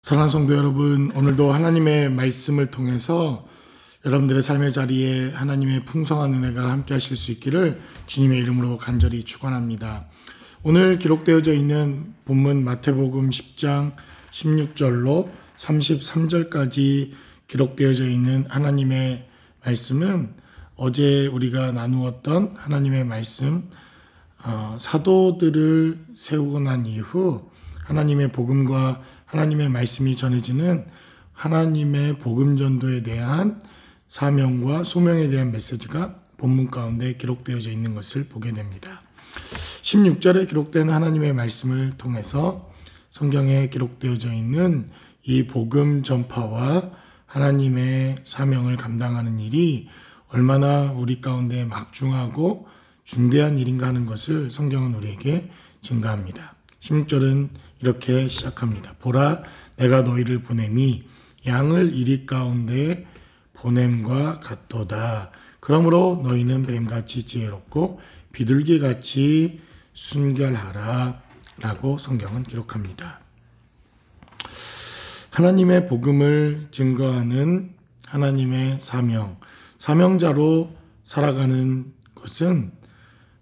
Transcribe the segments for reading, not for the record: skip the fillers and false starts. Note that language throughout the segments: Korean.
사랑하는 성도 여러분, 오늘도 하나님의 말씀을 통해서 여러분들의 삶의 자리에 하나님의 풍성한 은혜가 함께 하실 수 있기를 주님의 이름으로 간절히 축원합니다. 오늘 기록되어져 있는 본문 마태복음 10장 16절로 33절까지 기록되어져 있는 하나님의 말씀은 어제 우리가 나누었던 하나님의 말씀, 사도들을 세우고 난 이후 하나님의 복음과 하나님의 말씀이 전해지는 하나님의 복음 전도에 대한 사명과 소명에 대한 메시지가 본문 가운데 기록되어져 있는 것을 보게 됩니다. 16절에 기록된 하나님의 말씀을 통해서 성경에 기록되어져 있는 이 복음 전파와 하나님의 사명을 감당하는 일이 얼마나 우리 가운데 막중하고 중대한 일인가 하는 것을 성경은 우리에게 증가합니다. 16절은 이렇게 시작합니다. 보라, 내가 너희를 보냄이 양을 이리 가운데 보냄과 같도다. 그러므로 너희는 뱀같이 지혜롭고 비둘기같이 순결하라 라고 성경은 기록합니다. 하나님의 복음을 증거하는 하나님의 사명자로 살아가는 것은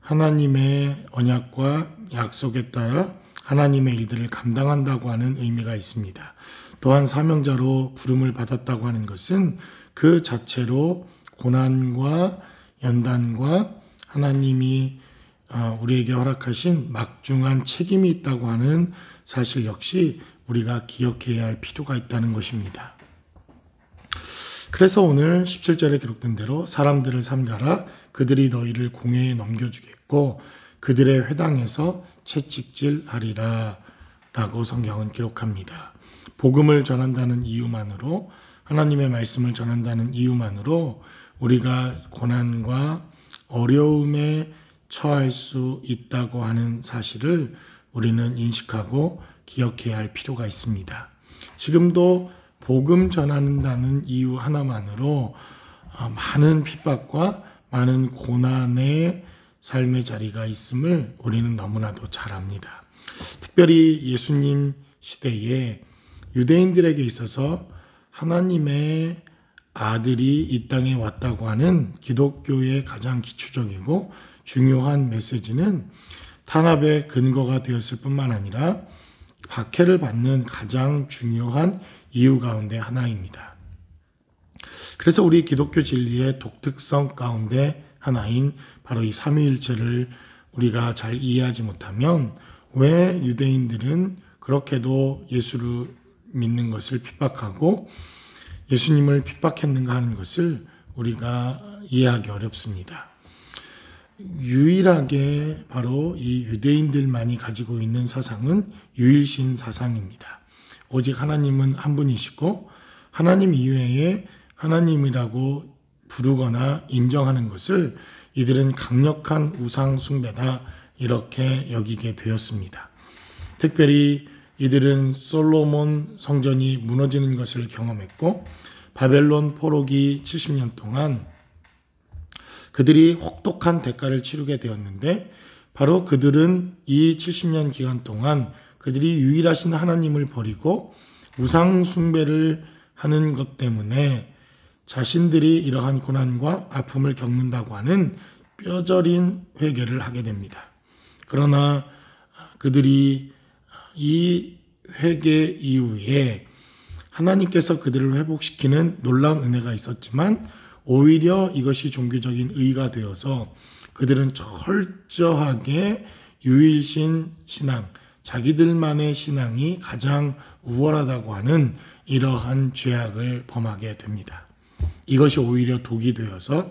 하나님의 언약과 약속에 따라 하나님의 일들을 감당한다고 하는 의미가 있습니다. 또한 사명자로 부름을 받았다고 하는 것은 그 자체로 고난과 연단과 하나님이 우리에게 허락하신 막중한 책임이 있다고 하는 사실 역시 우리가 기억해야 할 필요가 있다는 것입니다. 그래서 오늘 17절에 기록된 대로 사람들을 삼가라. 그들이 너희를 공회에 넘겨주겠고 그들의 회당에서 채찍질하리라 라고 성경은 기록합니다. 복음을 전한다는 이유만으로, 하나님의 말씀을 전한다는 이유만으로 우리가 고난과 어려움에 처할 수 있다고 하는 사실을 우리는 인식하고 기억해야 할 필요가 있습니다. 지금도 복음 전한다는 이유 하나만으로 많은 핍박과 많은 고난의 삶의 자리가 있음을 우리는 너무나도 잘 압니다. 특별히 예수님 시대에 유대인들에게 있어서 하나님의 아들이 이 땅에 왔다고 하는 기독교의 가장 기초적이고 중요한 메시지는 탄압의 근거가 되었을 뿐만 아니라 박해를 받는 가장 중요한 이유 가운데 하나입니다. 그래서 우리 기독교 진리의 독특성 가운데 하나인 바로 이 삼위일체를 우리가 잘 이해하지 못하면 왜 유대인들은 그렇게도 예수를 믿는 것을 핍박하고 예수님을 핍박했는가 하는 것을 우리가 이해하기 어렵습니다. 유일하게 바로 이 유대인들만이 가지고 있는 사상은 유일신 사상입니다. 오직 하나님은 한 분이시고 하나님 이외에 하나님이라고 부르거나 인정하는 것을 이들은 강력한 우상 숭배다 이렇게 여기게 되었습니다. 특별히 이들은 솔로몬 성전이 무너지는 것을 경험했고 바벨론 포로기 70년 동안 그들이 혹독한 대가를 치르게 되었는데 바로 그들은 이 70년 기간 동안 그들이 유일하신 하나님을 버리고 우상 숭배를 하는 것 때문에 자신들이 이러한 고난과 아픔을 겪는다고 하는 뼈저린 회개를 하게 됩니다. 그러나 그들이 이 회개 이후에 하나님께서 그들을 회복시키는 놀라운 은혜가 있었지만 오히려 이것이 종교적인 의가 되어서 그들은 철저하게 유일신 신앙, 자기들만의 신앙이 가장 우월하다고 하는 이러한 죄악을 범하게 됩니다. 이것이 오히려 독이 되어서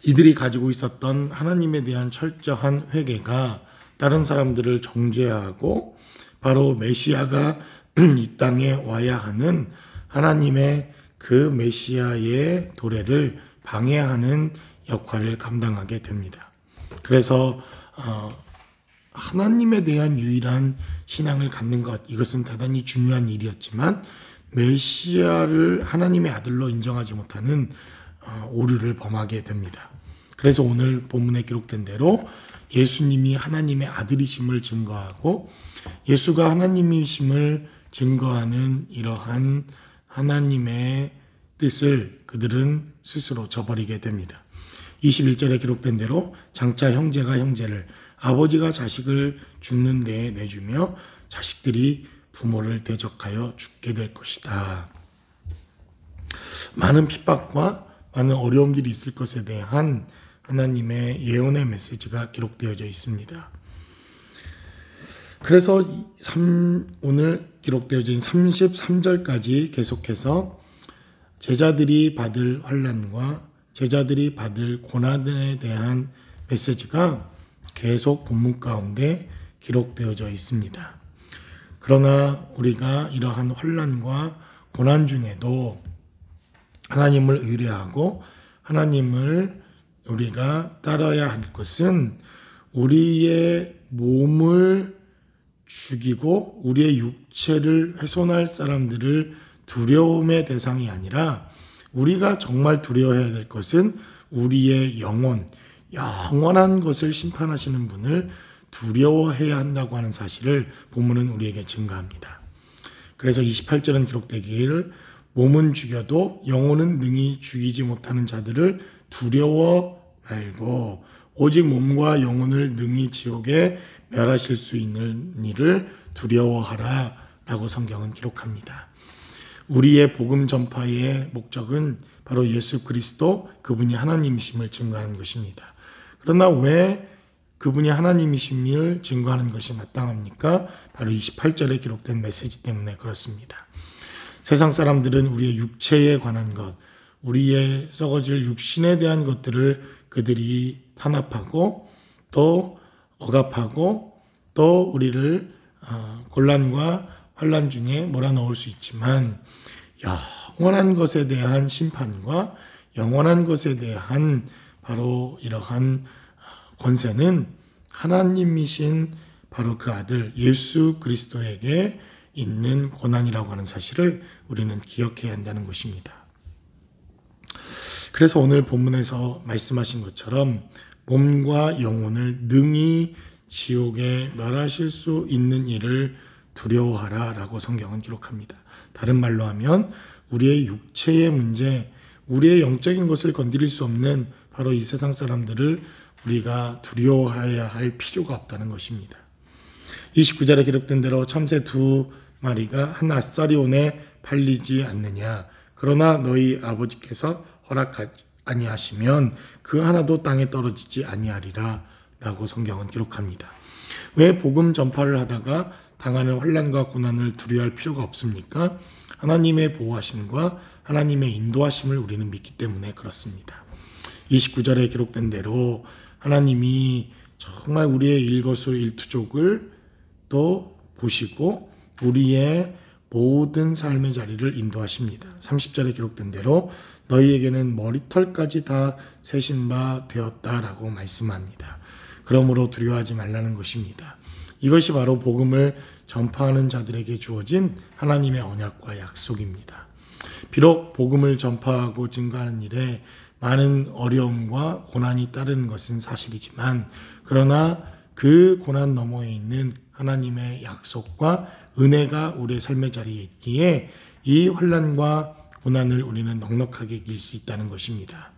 이들이 가지고 있었던 하나님에 대한 철저한 회개가 다른 사람들을 정죄하고 바로 메시아가 이 땅에 와야 하는 하나님의 그 메시아의 도래를 방해하는 역할을 감당하게 됩니다. 그래서 하나님에 대한 유일한 신앙을 갖는 것, 이것은 대단히 중요한 일이었지만 메시아를 하나님의 아들로 인정하지 못하는 오류를 범하게 됩니다. 그래서 오늘 본문에 기록된 대로 예수님이 하나님의 아들이심을 증거하고 예수가 하나님이심을 증거하는 이러한 하나님의 뜻을 그들은 스스로 저버리게 됩니다. 21절에 기록된 대로 장차 형제가 형제를, 아버지가 자식을 죽는 데에 내주며 자식들이 부모를 대적하여 죽게 될 것이다. 많은 핍박과 많은 어려움들이 있을 것에 대한 하나님의 예언의 메시지가 기록되어져 있습니다. 그래서 오늘 기록되어진 33절까지 계속해서 제자들이 받을 환난과 제자들이 받을 고난에 대한 메시지가 계속 본문 가운데 기록되어져 있습니다. 그러나 우리가 이러한 환난과 고난 중에도 하나님을 의뢰하고 하나님을 우리가 따라야 할 것은 우리의 몸을 죽이고 우리의 육체를 훼손할 사람들을 두려움의 대상이 아니라 우리가 정말 두려워해야 될 것은 우리의 영원한 것을 심판하시는 분을 두려워해야 한다고 하는 사실을 본문은 우리에게 증거합니다. 그래서 28절은 기록되기를 몸은 죽여도 영혼은 능히 죽이지 못하는 자들을 두려워 말고 오직 몸과 영혼을 능히 지옥에 멸하실 수 있는 이를 두려워하라 라고 성경은 기록합니다. 우리의 복음 전파의 목적은 바로 예수 그리스도 그분이 하나님이심을 증거하는 것입니다. 그러나 왜 그분이 하나님이심을 증거하는 것이 마땅합니까? 바로 28절에 기록된 메시지 때문에 그렇습니다. 세상 사람들은 우리의 육체에 관한 것, 우리의 썩어질 육신에 대한 것들을 그들이 탄압하고 또 억압하고 또 우리를 곤란과 환난 중에 몰아넣을 수 있지만 영원한 것에 대한 심판과 영원한 것에 대한 바로 이러한 권세는 하나님이신 바로 그 아들 예수 그리스도에게 있는 고난이라고 하는 사실을 우리는 기억해야 한다는 것입니다. 그래서 오늘 본문에서 말씀하신 것처럼 몸과 영혼을 능히 지옥에 멸하실 수 있는 일을 두려워하라 라고 성경은 기록합니다. 다른 말로 하면 우리의 육체의 문제, 우리의 영적인 것을 건드릴 수 없는 바로 이 세상 사람들을 우리가 두려워해야 할 필요가 없다는 것입니다. 29절에 기록된 대로 참새 2마리가 한 앗사리온에 팔리지 않느냐. 그러나 너희 아버지께서 허락하지 아니하시면 그 하나도 땅에 떨어지지 아니하리라 라고 성경은 기록합니다. 왜 복음 전파를 하다가 당하는 환난과 고난을 두려워할 필요가 없습니까? 하나님의 보호하심과 하나님의 인도하심을 우리는 믿기 때문에 그렇습니다. 29절에 기록된 대로 하나님이 정말 우리의 일거수일투족을 또 보시고 우리의 모든 삶의 자리를 인도하십니다. 30절에 기록된 대로 너희에게는 머리털까지 다 세신 바 되었다라고 말씀합니다. 그러므로 두려워하지 말라는 것입니다. 이것이 바로 복음을 전파하는 자들에게 주어진 하나님의 언약과 약속입니다. 비록 복음을 전파하고 증거하는 일에 많은 어려움과 고난이 따르는 것은 사실이지만 그러나 그 고난 너머에 있는 하나님의 약속과 은혜가 우리의 삶의 자리에 있기에 이 환난과 고난을 우리는 넉넉하게 이길 수 있다는 것입니다.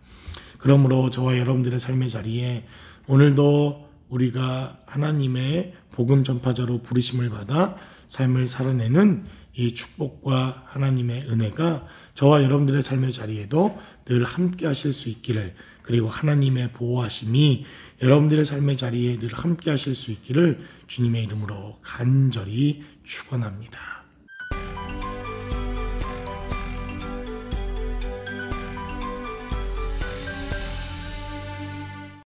그러므로 저와 여러분들의 삶의 자리에 오늘도 우리가 하나님의 복음 전파자로 부르심을 받아 삶을 살아내는 이 축복과 하나님의 은혜가 저와 여러분들의 삶의 자리에도 늘 함께 하실 수 있기를, 그리고 하나님의 보호하심이 여러분들의 삶의 자리에 늘 함께 하실 수 있기를 주님의 이름으로 간절히 축원합니다.